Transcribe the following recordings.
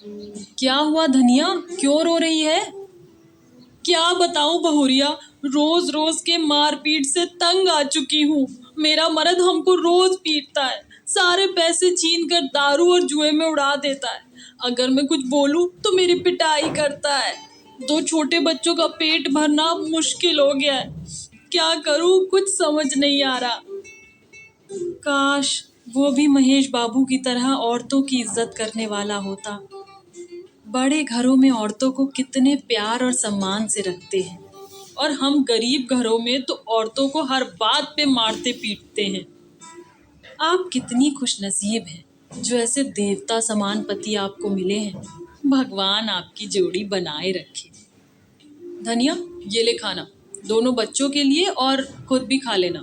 क्या हुआ धनिया, क्यों रो रही है? क्या बताऊं बहुरिया, रोज रोज के मारपीट से तंग आ चुकी हूँ। मेरा मर्द हमको रोज पीटता है, सारे पैसे छीन कर दारू और जुए में उड़ा देता है। अगर मैं कुछ बोलूं तो मेरी पिटाई करता है। 2 छोटे बच्चों का पेट भरना मुश्किल हो गया है। क्या करूं, कुछ समझ नहीं आ रहा। काश वो भी महेश बाबू की तरह औरतों की इज्जत करने वाला होता। बड़े घरों में औरतों को कितने प्यार और सम्मान से रखते हैं, और हम गरीब घरों में तो औरतों को हर बात पे मारते पीटते हैं। आप कितनी खुशनसीब हैं जो ऐसे देवता समान पति आपको मिले हैं। भगवान आपकी जोड़ी बनाए रखे। धनिया, ये ले खाना, दोनों बच्चों के लिए और खुद भी खा लेना।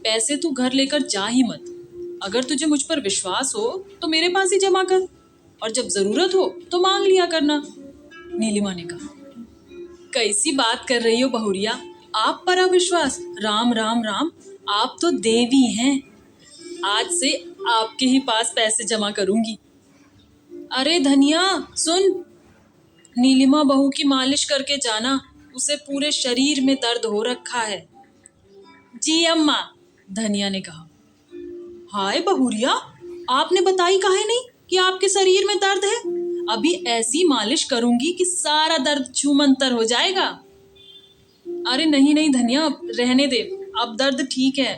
पैसे तू घर लेकर जा ही मत। अगर तुझे मुझ पर विश्वास हो तो मेरे पास ही जमा कर, और जब जरूरत हो तो मांग लिया करना। नीलिमा ने कहा। कैसी बात कर रही हो बहुरिया, आप पर अविश्वास? राम राम राम, आप तो देवी हैं। आज से आपके ही पास पैसे जमा करूंगी। अरे धनिया सुन, नीलिमा बहू की मालिश करके जाना, उसे पूरे शरीर में दर्द हो रखा है। जी अम्मा, धनिया ने कहा। हाय बहुरिया, आपने बताई काहे नहीं कि आपके शरीर में दर्द है? अभी ऐसी मालिश करूंगी कि सारा दर्द छूमंतर हो जाएगा। अरे नहीं नहीं धनिया, रहने दे, अब दर्द ठीक है।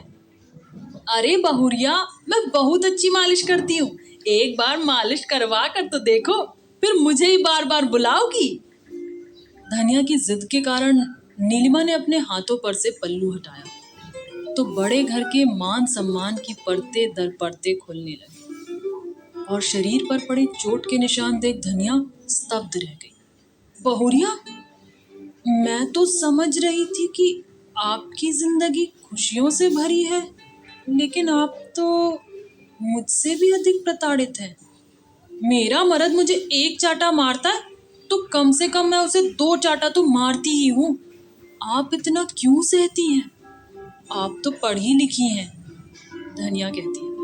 अरे बहुरिया, मैं बहुत अच्छी मालिश करती हूँ। एक बार मालिश करवा कर तो देखो, फिर मुझे ही बार बार बुलाओगी। धनिया की जिद के कारण नीलिमा ने अपने हाथों पर से पल्लू हटाया तो बड़े घर के मान सम्मान की परतें दर परतें खुलने लगी, और शरीर पर पड़े चोट के निशान देख धनिया स्तब्ध रह गई। बहुरिया, मैं तो समझ रही थी कि आपकी जिंदगी खुशियों से भरी है, लेकिन आप तो मुझसे भी अधिक प्रताड़ित हैं। मेरा मर्द मुझे एक चाटा मारता है तो कम से कम मैं उसे 2 चाटा तो मारती ही हूँ। आप इतना क्यों सहती हैं? आप तो पढ़ी लिखी हैं, धनिया कहती है।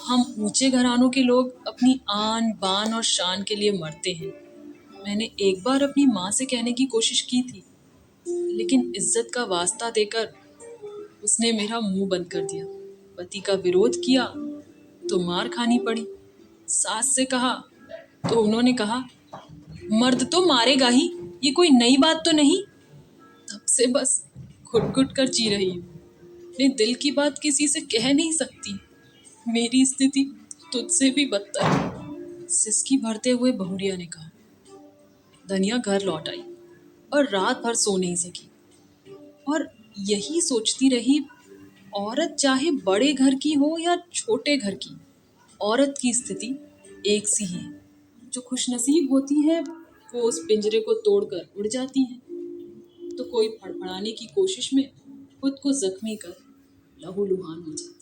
हम ऊंचे घरानों के लोग अपनी आन बान और शान के लिए मरते हैं। मैंने एक बार अपनी माँ से कहने की कोशिश की थी, लेकिन इज्जत का वास्ता देकर उसने मेरा मुंह बंद कर दिया। पति का विरोध किया तो मार खानी पड़ी। सास से कहा तो उन्होंने कहा मर्द तो मारेगा ही, ये कोई नई बात तो नहीं। तब से बस घुट घुट कर जी रही हूँ। अपने दिल की बात किसी से कह नहीं सकती। मेरी स्थिति तुझसे भी बदतर है, सिसकी भरते हुए बहुरिया ने कहा। धनिया घर लौट आई और रात भर सो नहीं सकी, और यही सोचती रही, औरत चाहे बड़े घर की हो या छोटे घर की, औरत की स्थिति एक सी ही है। जो खुशनसीब होती है वो उस पिंजरे को तोड़कर उड़ जाती है, तो कोई फड़फड़ाने की कोशिश में खुद को जख्मी कर लहूलुहान हो जाती है।